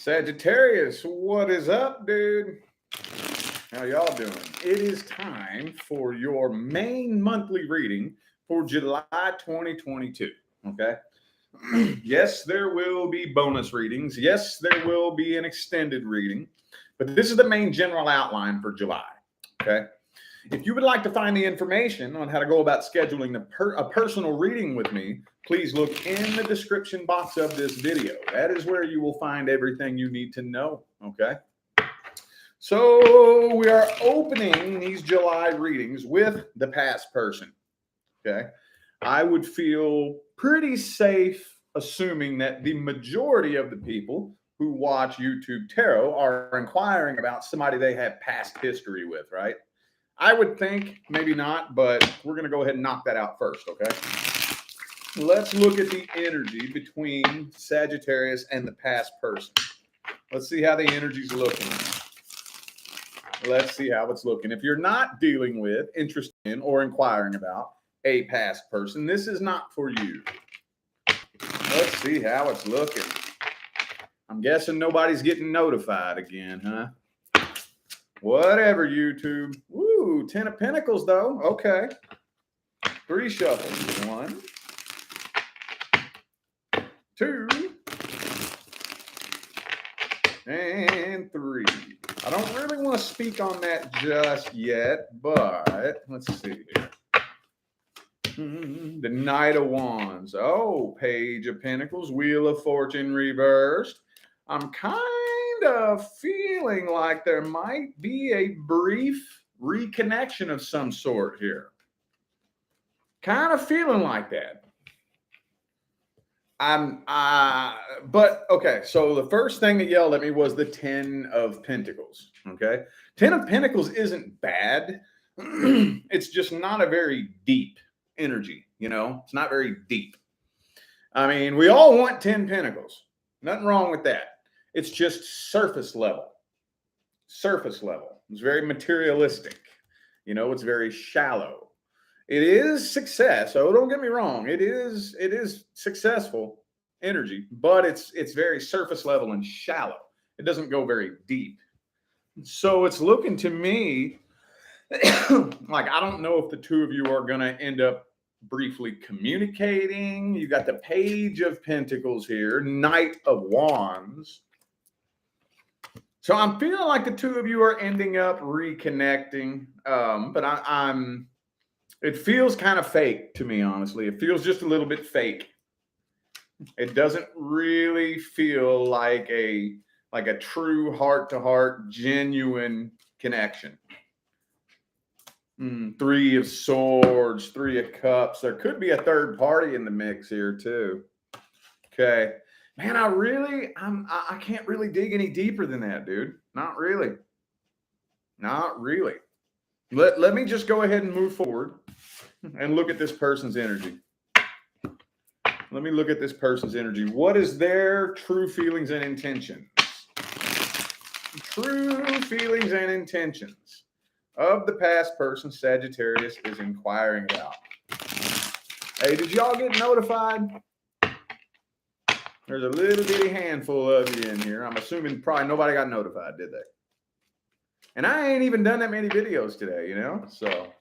Sagittarius, what is up, dude? How y'all doing? It is time for your main monthly reading for July 2022. Okay. Yes, there will be bonus readings. Yes, there will be an extended reading, but this is the main general outline for July. Okay. If you would like to find the information on how to go about scheduling a personal reading with me, please look in the description box of this video. That is where you will find everything you need to know, okay? So we are opening these July readings with the past person, okay? I would feel pretty safe assuming that the majority of the people who watch YouTube Tarot are inquiring about somebody they have past history with, right? I would think maybe not, but we're going to go ahead and knock that out first, okay? Let's look at the energy between Sagittarius and the past person. Let's see how the energy's looking. Let's see how it's looking. If you're not dealing with, interested in, or inquiring about a past person, this is not for you. Let's see how it's looking. I'm guessing nobody's getting notified again, huh? Whatever, YouTube. Woo, 10 of Pentacles, though. Okay. 3 shuffles. 1, 2, and 3. I don't really want to speak on that just yet, but let's see here. The Knight of Wands. Oh, Page of Pentacles. Wheel of Fortune reversed. I'm kind of feeling like there might be a brief reconnection of some sort here. Kind of feeling like that. But okay, so the first thing that yelled at me was the 10 of Pentacles, okay? 10 of Pentacles isn't bad. It's just not a very deep energy, you know? It's not very deep. I mean, we all want 10 Pentacles. Nothing wrong with that. It's just surface level. Surface level. It's very materialistic. You know, it's very shallow. It is success. So don't get me wrong. It is successful energy, but it's very surface level and shallow. It doesn't go very deep. So it's looking to me like I don't know if the two of you are going to end up briefly communicating. You got the Page of Pentacles here, Knight of Wands. So I'm feeling like the two of you are ending up reconnecting, but it feels kind of fake to me, honestly. It feels just a little bit fake. It doesn't really feel like a true heart-to-heart, genuine connection. 3 of Swords, 3 of Cups. There could be a third party in the mix here too. Okay. Man, I can't really dig any deeper than that, dude. Not really. Not really. Let me just go ahead and move forward and look at this person's energy. Let me look at this person's energy. What is their true feelings and intentions? True feelings and intentions of the past person Sagittarius is inquiring about. Hey, did y'all get notified? There's a little bitty handful of you in here. I'm assuming probably nobody got notified, did they? And I ain't even done that many videos today, you know? So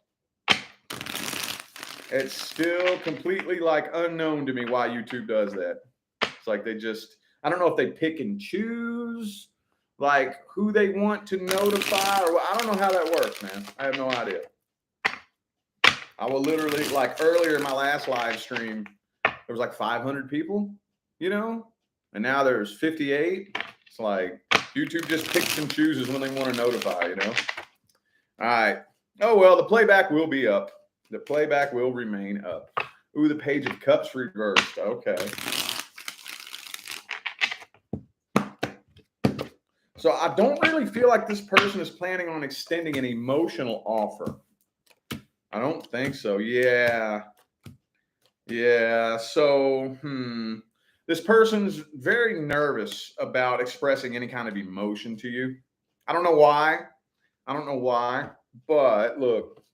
it's still completely like unknown to me why YouTube does that. It's like they just, I don't know if they pick and choose like who they want to notify, or I don't know how that works, man. I have no idea. I will literally, like earlier in my last live stream, there was like 500 people, you know, and now there's 58. It's like YouTube just picks and chooses when they want to notify, you know. All right. Oh, well, the playback will be up. The playback will remain up. Ooh, the Page of Cups reversed. Okay. So I don't really feel like this person is planning on extending an emotional offer. I don't think so. Yeah. Yeah. So, this person's very nervous about expressing any kind of emotion to you. I don't know why. I don't know why. But look.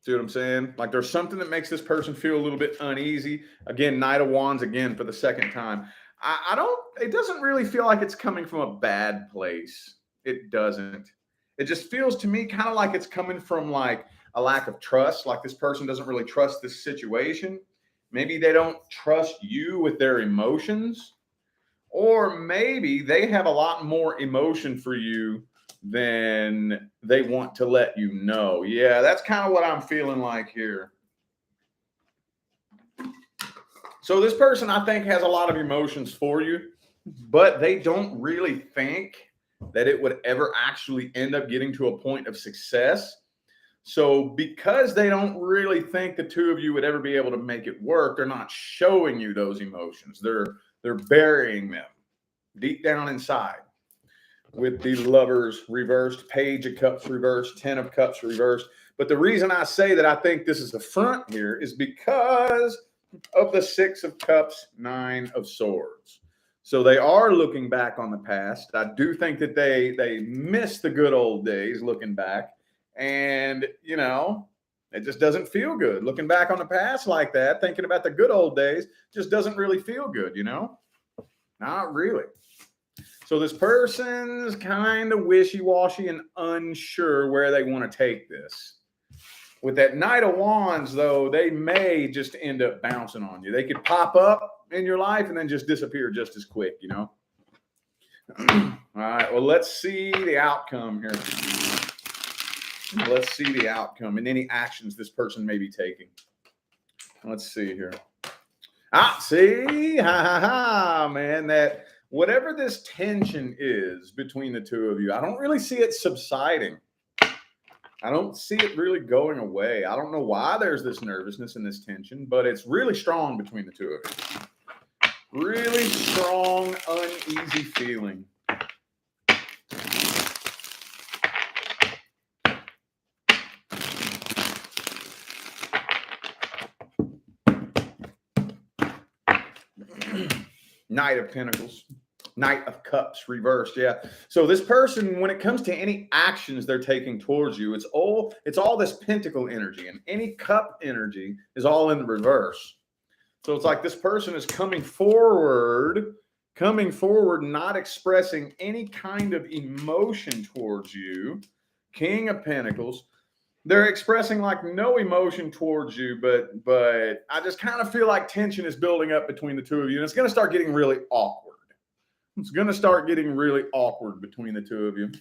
See what I'm saying? Like there's something that makes this person feel a little bit uneasy. Again, Knight of Wands again for the second time. I don't, it doesn't really feel like it's coming from a bad place. It doesn't. It just feels to me kind of like it's coming from like a lack of trust. Like this person doesn't really trust this situation. Maybe they don't trust you with their emotions. Or maybe they have a lot more emotion for you than they want to let you know. Yeah, that's kind of what I'm feeling like here. So this person, I think, has a lot of emotions for you, but they don't really think that it would ever actually end up getting to a point of success. So because they don't really think the two of you would ever be able to make it work, they're not showing you those emotions. They're burying them deep down inside. With the Lovers reversed, Page of Cups reversed, 10 of Cups reversed. But the reason I say that I think this is the front here is because of the 6 of Cups, 9 of Swords. So they are looking back on the past. I do think that they miss the good old days looking back. And, you know, it just doesn't feel good. Looking back on the past like that, thinking about the good old days, just doesn't really feel good, you know? Not really. So this person's kind of wishy-washy and unsure where they want to take this. With that Knight of Wands, though, they may just end up bouncing on you. They could pop up in your life and then just disappear just as quick, you know? All right, well, let's see the outcome here. Let's see the outcome and any actions this person may be taking. Let's see here. See? Man, that whatever this tension is between the two of you, I don't really see it subsiding. I don't see it really going away. I don't know why there's this nervousness and this tension, but it's really strong between the two of you. Really strong, uneasy feeling. Knight of Pentacles, Knight of Cups reversed. Yeah. So this person, when it comes to any actions they're taking towards you, it's all this pentacle energy, and any cup energy is all in the reverse. So it's like this person is coming forward, not expressing any kind of emotion towards you. King of Pentacles. They're expressing like no emotion towards you, but I just kind of feel like tension is building up between the two of you, and it's going to start getting really awkward. It's going to start getting really awkward between the two of you.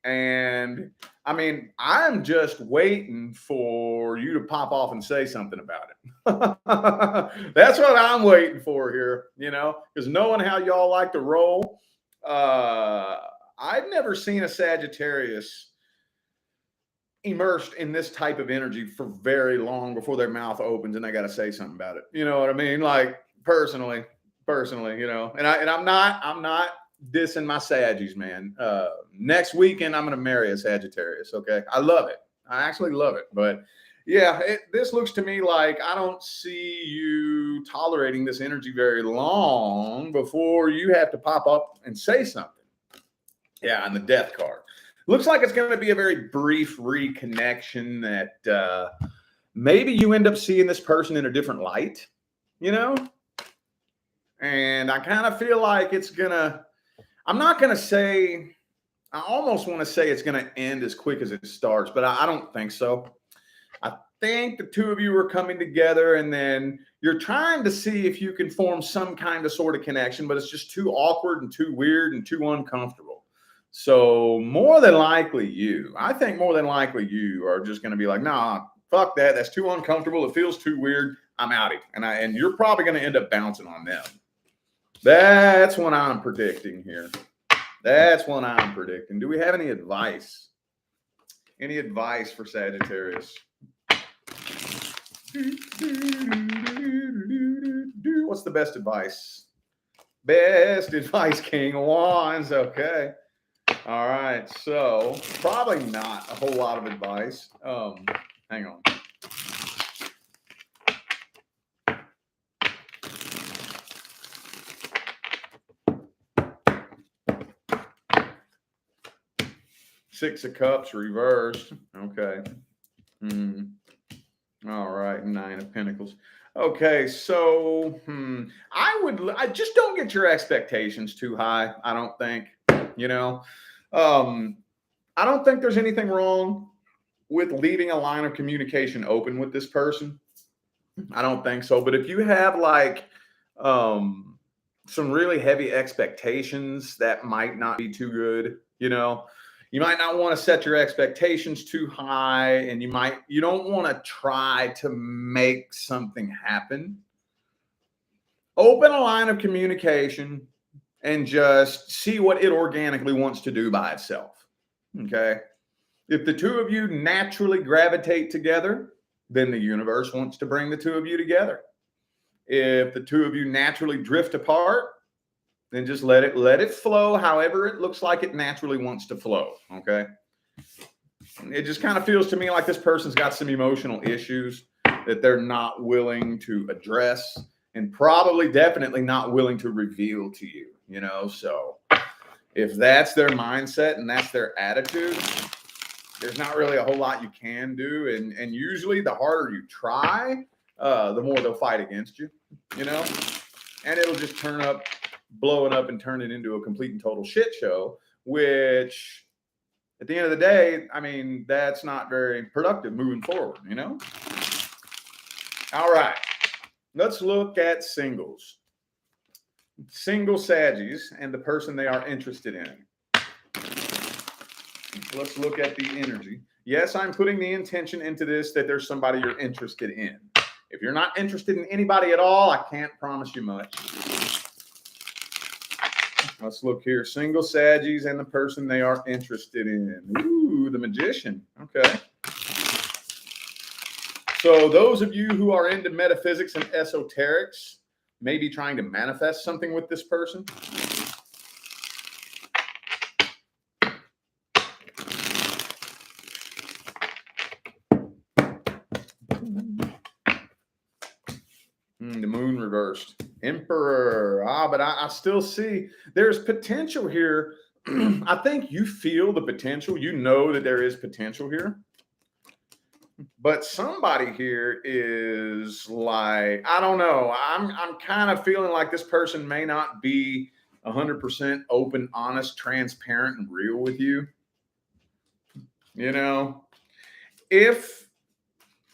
And I mean, I'm just waiting for you to pop off and say something about it. That's what I'm waiting for here, you know, because knowing how y'all like to roll, I've never seen a Sagittarius immersed in this type of energy for very long before their mouth opens and they got to say something about it. You know what I mean? Like personally, you know, and I'm not dissing my Saggies, man. Next weekend, I'm going to marry a Sagittarius. Okay. I love it. I actually love it. But yeah, this looks to me like I don't see you tolerating this energy very long before you have to pop up and say something. Yeah. And the Death card. Looks like it's going to be a very brief reconnection that maybe you end up seeing this person in a different light, you know? And I kind of feel like it's going to, I'm not going to say, I almost want to say it's going to end as quick as it starts, but I don't think so. I think the two of you are coming together and then you're trying to see if you can form some kind of sort of connection, but it's just too awkward and too weird and too uncomfortable. So more than likely I think more than likely you are just going to be like, nah, fuck that. That's too uncomfortable. It feels too weird. I'm outie. And you're probably going to end up bouncing on them. That's what I'm predicting here. That's what I'm predicting. Do we have any advice? Any advice for Sagittarius? What's the best advice? Best advice, King of Wands. Okay. All right, so probably not a whole lot of advice. Hang on. Six of Cups reversed. Okay. All right, Nine of Pentacles. Okay, so I just don't get your expectations too high. I don't think, you know, um, I don't think there's anything wrong with leaving a line of communication open with this person. I don't think so. But if you have like um, some really heavy expectations, that might not be too good. You might not want to set your expectations too high, and you don't want to try to make something happen. Open a line of communication and just see what it organically wants to do by itself. Okay. If the two of you naturally gravitate together, then the universe wants to bring the two of you together. If the two of you naturally drift apart, then just let it flow however it looks like it naturally wants to flow. Okay. It just kind of feels to me like this person's got some emotional issues that they're not willing to address, and probably definitely not willing to reveal to you, So if that's their mindset and that's their attitude, there's not really a whole lot you can do. And usually the harder you try, the more they'll fight against you, and it'll just blow it up and turn it into a complete and total shit show, which at the end of the day, I mean, that's not very productive moving forward, All right, let's look at singles. Single Saggies and the person they are interested in. Let's look at the energy. Yes, I'm putting the intention into this that there's somebody you're interested in. If you're not interested in anybody at all, I can't promise you much. Let's look here. Single Saggies and the person they are interested in. Ooh, the Magician. Okay. So those of you who are into metaphysics and esoterics may be trying to manifest something with this person. The Moon reversed. Emperor. But I still see there's potential here. I think you feel the potential. You know that there is potential here. But somebody here is like, I don't know. I'm kind of feeling like this person may not be 100% open, honest, transparent, and real with you. If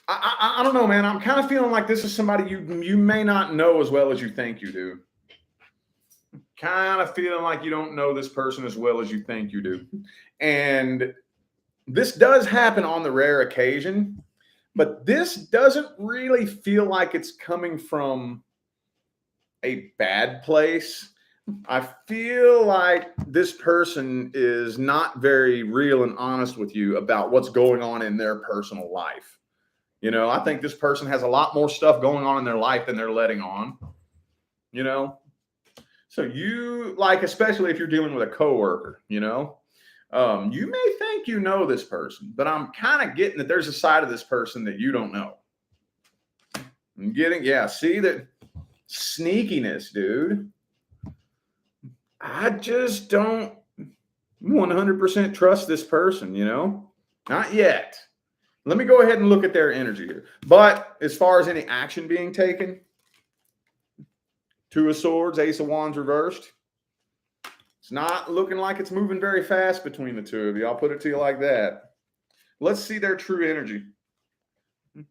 I don't know, man. I'm kind of feeling like this is somebody you may not know as well as you think you do. Kind of feeling like you don't know this person as well as you think you do. And this does happen on the rare occasion, but this doesn't really feel like it's coming from a bad place. I feel like this person is not very real and honest with you about what's going on in their personal life. I think this person has a lot more stuff going on in their life than they're letting on, So you, like, especially if you're dealing with a coworker, you may think you know this person, but I'm kind of getting that there's a side of this person that you don't know. See that sneakiness, dude. I just don't 100% trust this person, Not yet. Let me go ahead and look at their energy here. But as far as any action being taken, Two of Swords, Ace of Wands reversed. It's not looking like it's moving very fast between the two of you. I'll put it to you like that. Let's see their true energy.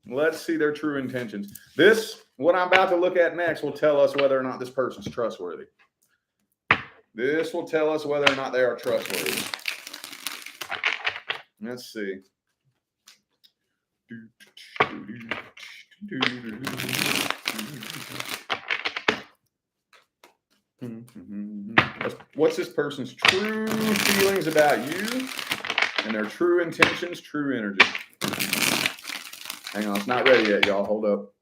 Let's see their true intentions. What I'm about to look at next, will tell us whether or not this person's trustworthy. This will tell us whether or not they are trustworthy. Let's see. What's this person's true feelings about you and their true intentions, true energy? Hang on, it's not ready yet, y'all. Hold up.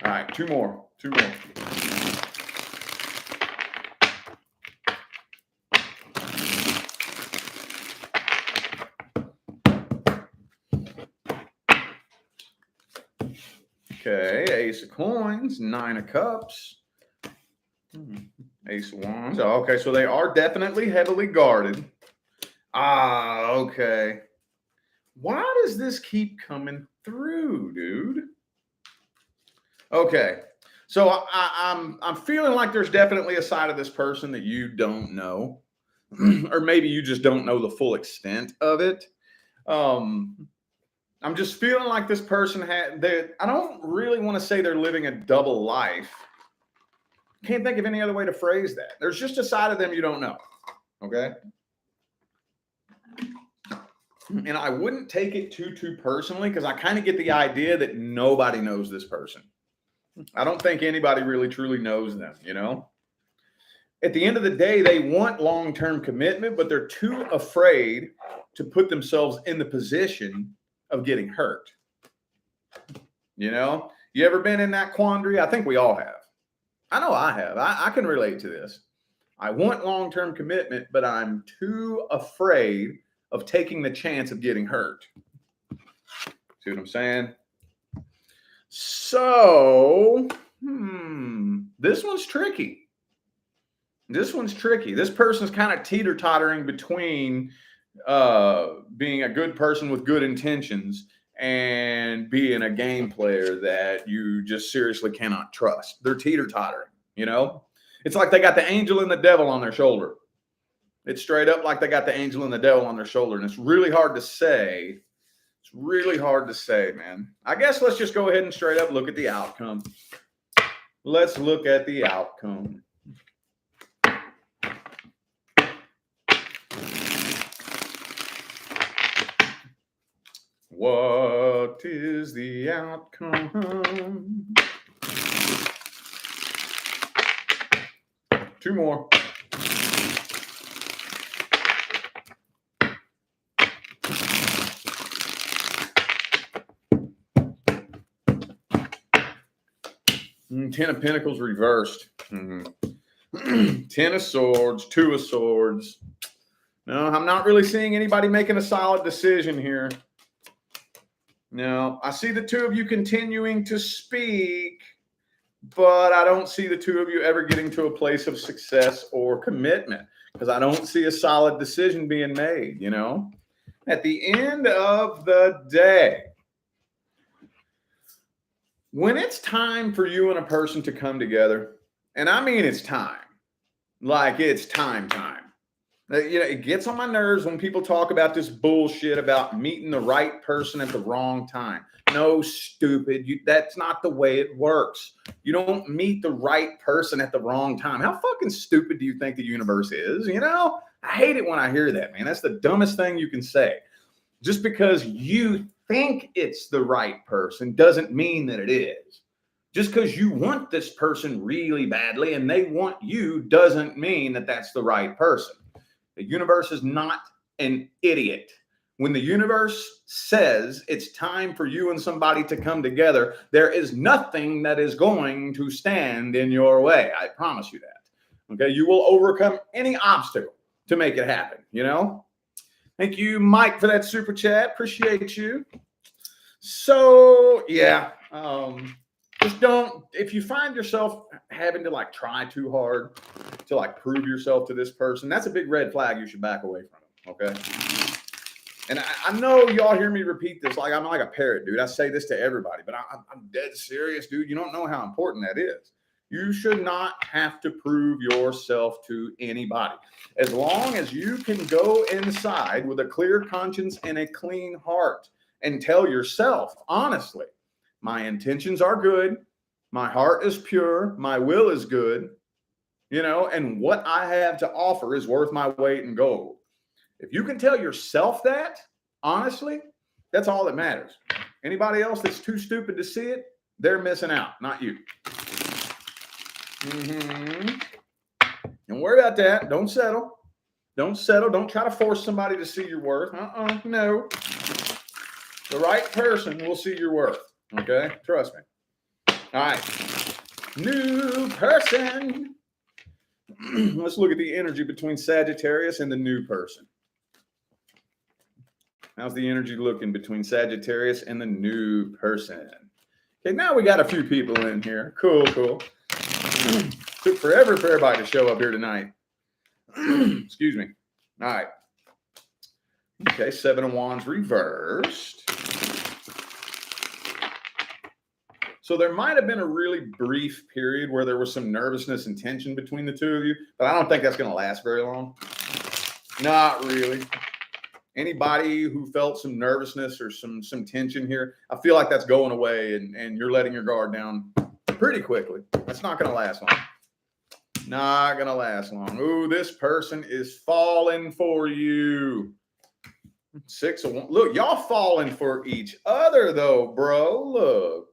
All right, two more. Okay, Ace of Coins, Nine of Cups, Ace of Wands. Okay, so they are definitely heavily guarded. Okay. Why does this keep coming through, dude? Okay. So I'm feeling like there's definitely a side of this person that you don't know, or maybe you just don't know the full extent of it. Um, I'm just feeling like this person had. I don't really want to say they're living a double life. Can't think of any other way to phrase that. There's just a side of them you don't know. Okay. And I wouldn't take it too personally because I kind of get the idea that nobody knows this person. I don't think anybody really truly knows them, you know? At the end of the day, they want long-term commitment, but they're too afraid to put themselves in the position of getting hurt. You know? You ever been in that quandary? I think we all have. I know I have. I can relate to this. I want long-term commitment, but I'm too afraid of taking the chance of getting hurt. See what I'm saying? So, this one's tricky. This one's tricky. This person's kind of teeter-tottering between being a good person with good intentions and being a game player that you just seriously cannot trust. They're teeter-tottering, you know? It's like they got the angel and the devil on their shoulder. It's straight up like they got the angel and the devil on their shoulder, and it's really hard to say. It's really hard to say, man. I guess let's just go ahead and straight up look at the outcome. Let's look at the outcome. What is the outcome? Two more. Ten of Pentacles reversed. Ten of Swords, Two of Swords. No, I'm not really seeing anybody making a solid decision here. No, I see the two of you continuing to speak, but I don't see the two of you ever getting to a place of success or commitment because I don't see a solid decision being made, you know? At the end of the day, when it's time for you and a person to come together, and I mean it's time, like it's time. You know, it gets on my nerves when people talk about this bullshit about meeting the right person at the wrong time. No, stupid. That's not the way it works. You don't meet the right person at the wrong time. How fucking stupid do you think the universe is? You know, I hate it when I hear that, man. That's the dumbest thing you can say. Just because you think it's the right person doesn't mean that it is. Just because you want this person really badly and they want you doesn't mean that that's the right person. The universe is not an idiot. When the universe says it's time for you and somebody to come together, there is nothing that is going to stand in your way. I promise you that. Okay, you will overcome any obstacle to make it happen, you know? Thank you, Mike, for that super chat. Appreciate you. So, yeah, just don't, if you find yourself having to like try too hard to like prove yourself to this person, that's a big red flag. You should back away from it. Okay. And I know y'all hear me repeat this like I'm like a parrot, dude. I say this to everybody, but I'm dead serious, dude. You don't know how important that is. You should not have to prove yourself to anybody. As long as you can go inside with a clear conscience and a clean heart and tell yourself, honestly, my intentions are good. My heart is pure. My will is good, you know, and what I have to offer is worth my weight in gold. If you can tell yourself that, honestly, that's all that matters. Anybody else that's too stupid to see it, they're missing out, not you. Don't worry about that. Don't settle. Don't settle. Don't try to force somebody to see your worth. No. The right person will see your worth. Okay? Trust me. All right. New person. Let's look at the energy between Sagittarius and the new person. How's the energy looking between Sagittarius and the new person? Okay, now we got a few people in here. Cool. Took forever for everybody to show up here tonight. Excuse me. All right. Okay, Seven of Wands reversed. So there might have been a really brief period where there was some nervousness and tension between the two of you, but I don't think that's going to last very long. Not really. Anybody who felt some nervousness or some tension here, I feel like that's going away and you're letting your guard down pretty quickly. That's not going to last long. Not going to last long. Ooh, this person is falling for you. Six of Wands. Look, y'all falling for each other though, bro.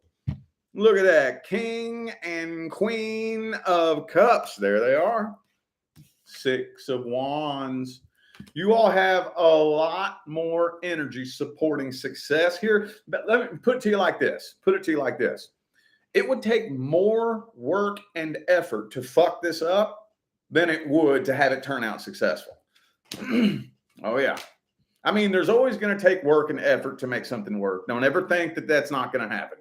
Look at that. King and Queen of Cups. There they are. Six of Wands. You all have a lot more energy supporting success here. But let me put it to you like this. It would take more work and effort to fuck this up than it would to have it turn out successful. Oh, yeah. I mean, there's always going to take work and effort to make something work. Don't ever think that that's not going to happen.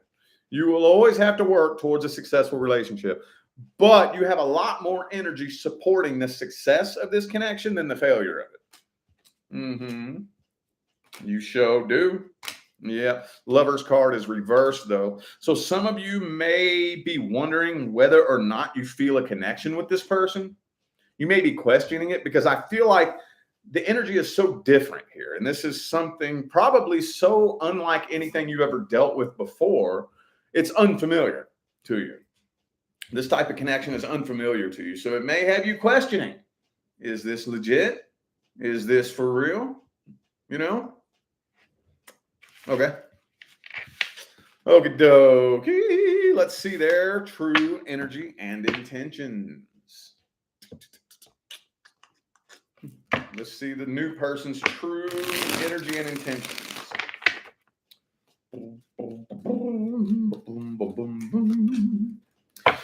You will always have to work towards a successful relationship, but you have a lot more energy supporting the success of this connection than the failure of it. You sure do. Yeah. Lover's card is reversed though. So some of you may be wondering whether or not you feel a connection with this person. You may be questioning it because I feel like the energy is so different here. And this is something probably so unlike anything you've ever dealt with before. It's unfamiliar to you. This type of connection is unfamiliar to you. So it may have you questioning, is this legit? Is this for real? You know? Okay. Okie dokie. Let's see their true energy and intentions. Let's see the new person's true energy and intentions.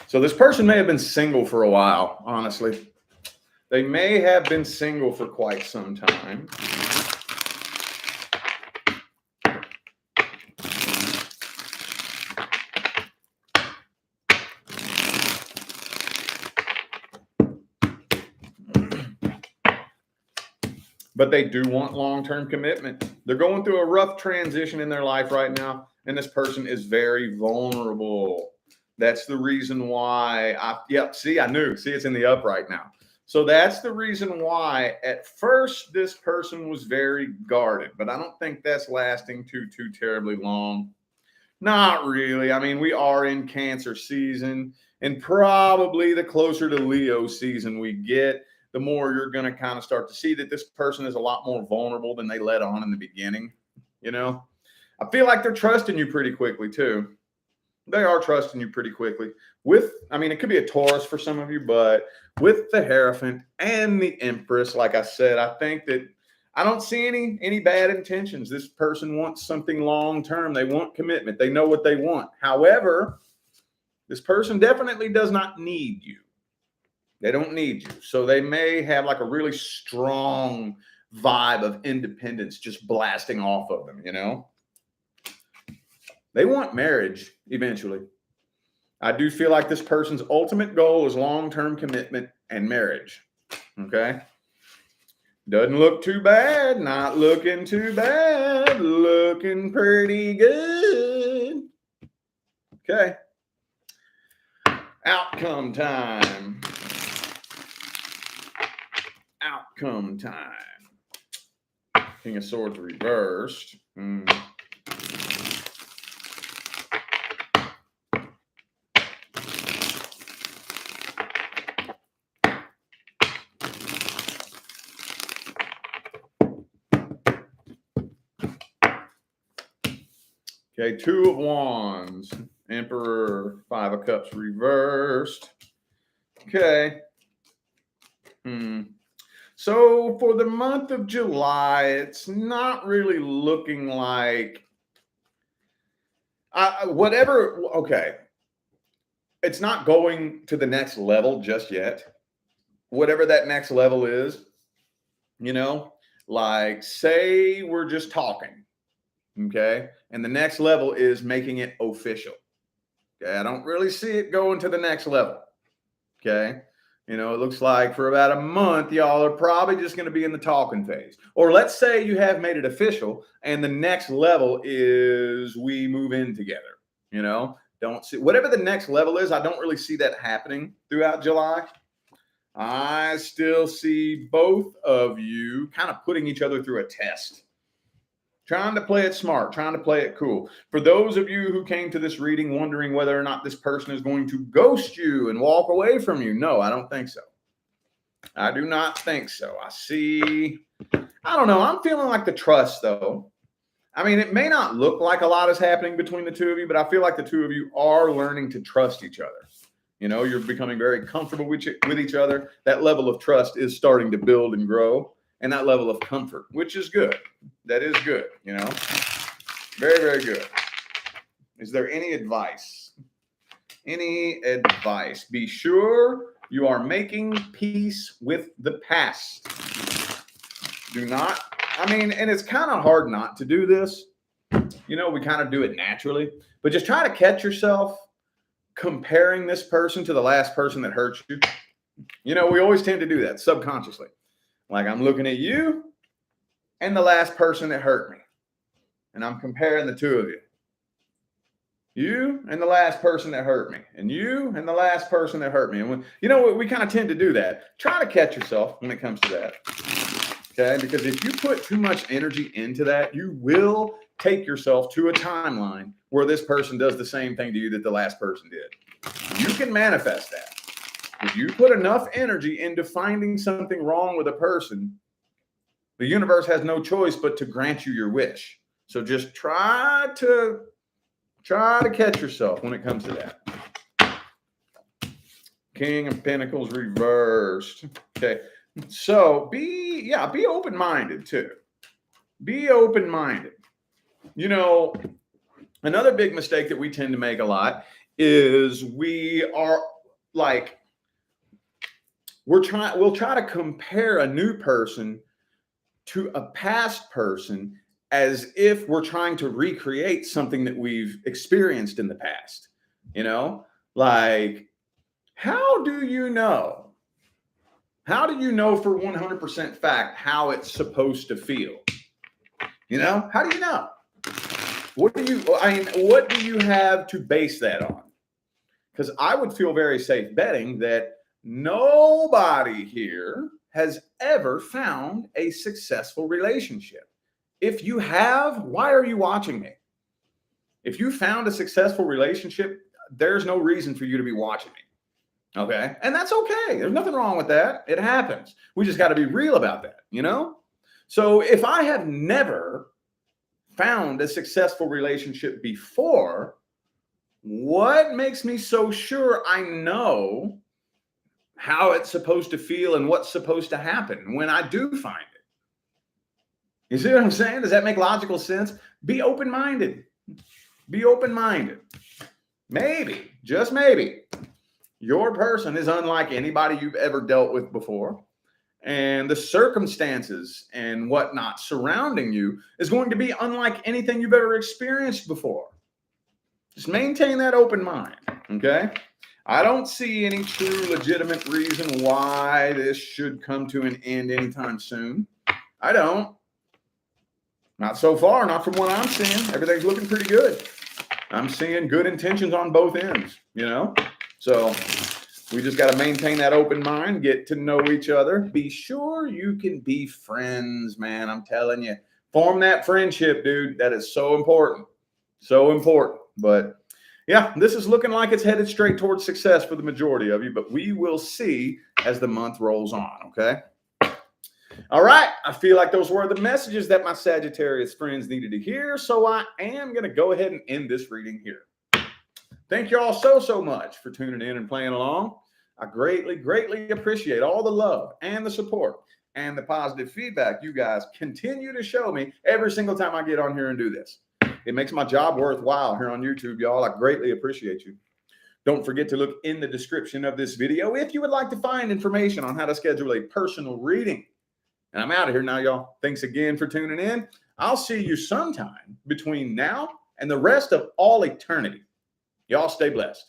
So this person may have been single for a while, honestly. They may have been single for quite some time. But they do want long-term commitment. They're going through a rough transition in their life right now, and this person is very vulnerable. That's the reason why see, I knew. See, it's in the upright now. So that's the reason why at first this person was very guarded, but I don't think that's lasting too terribly long. Not really. I mean, we are in Cancer season, and probably the closer to Leo season we get, the more you're going to kind of start to see that this person is a lot more vulnerable than they let on in the beginning. You know, I feel like they're trusting you pretty quickly too. They are trusting you pretty quickly it could be a Taurus for some of you, but with the Hierophant and the Empress, like I said, I think that I don't see any bad intentions. This person wants something long-term. They want commitment. They know what they want. However, this person definitely does not need you. They don't need you. So they may have like a really strong vibe of independence just blasting off of them, you know? They want marriage eventually. I do feel like this person's ultimate goal is long-term commitment and marriage. Okay? Doesn't look too bad. Not looking too bad. Looking pretty good. Okay. Outcome time. Outcome time. King of Swords reversed. Okay, Two of Wands, Emperor, Five of Cups reversed. Okay. So for the month of July, it's not really looking like okay. It's not going to the next level just yet. Whatever that next level is, you know, like say we're just talking. Okay. And the next level is making it official. Okay. I don't really see it going to the next level. Okay. You know, it looks like for about a month, y'all are probably just going to be in the talking phase. Or let's say you have made it official and the next level is we move in together. You know, don't see whatever the next level is. I don't really see that happening throughout July. I still see both of you kind of putting each other through a test, trying to play it smart, trying to play it cool. For those of you who came to this reading wondering whether or not this person is going to ghost you and walk away from you, no, I don't think so. I do not think so. I don't know. I'm feeling like the trust, though. I mean, it may not look like a lot is happening between the two of you, but I feel like the two of you are learning to trust each other. You know, you're becoming very comfortable with each other. That level of trust is starting to build and grow. And that level of comfort, which is good. That is good, you know. Very, very good. Is there any advice? Any advice? Be sure you are making peace with the past. Do not, I mean, and it's kind of hard not to do this. You know, we kind of do it naturally. But just try to catch yourself comparing this person to the last person that hurt you. You know, we always tend to do that subconsciously. Like I'm looking at you and the last person that hurt me. And I'm comparing the two of you. You and the last person that hurt me. And you and the last person that hurt me. And when, you know, we kind of tend to do that. Try to catch yourself when it comes to that. Okay? Because if you put too much energy into that, you will take yourself to a timeline where this person does the same thing to you that the last person did. You can manifest that. If you put enough energy into finding something wrong with a person, the universe has no choice but to grant you your wish. So just try to catch yourself when it comes to that. King of Pentacles reversed. Okay. So be open-minded too. Be open-minded. You know, another big mistake that we tend to make a lot is we are like, we'll try to compare a new person to a past person as if we're trying to recreate something that we've experienced in the past. You know, like, how do you know? How do you know for 100% fact how it's supposed to feel? You know, how do you know? What do you have to base that on? Because I would feel very safe betting that nobody here has ever found a successful relationship. If you have, why are you watching me? If you found a successful relationship, there's no reason for you to be watching me. Okay? And that's okay. There's nothing wrong with that. It happens. We just got to be real about that, you know? So if I have never found a successful relationship before, what makes me so sure I know how it's supposed to feel and what's supposed to happen when I do find it? You see what I'm saying? Does that make logical sense? Be open-minded. Be open-minded. Maybe, just maybe, your person is unlike anybody you've ever dealt with before. And the circumstances and whatnot surrounding you is going to be unlike anything you've ever experienced before. Just maintain that open mind, okay? I don't see any true legitimate reason why this should come to an end anytime soon. I don't. Not so far, not from what I'm seeing. Everything's looking pretty good. I'm seeing good intentions on both ends, you know? So we just got to maintain that open mind, get to know each other. Be sure you can be friends, man. I'm telling you. Form that friendship, dude. That is so important. So important. But yeah, this is looking like it's headed straight towards success for the majority of you, but we will see as the month rolls on, okay? All right, I feel like those were the messages that my Sagittarius friends needed to hear, so I am going to go ahead and end this reading here. Thank you all so much for tuning in and playing along. I greatly appreciate all the love and the support and the positive feedback you guys continue to show me every single time I get on here and do this. It makes my job worthwhile here on YouTube, y'all. I greatly appreciate you. Don't forget to look in the description of this video if you would like to find information on how to schedule a personal reading. And I'm out of here now, y'all. Thanks again for tuning in. I'll see you sometime between now and the rest of all eternity. Y'all stay blessed.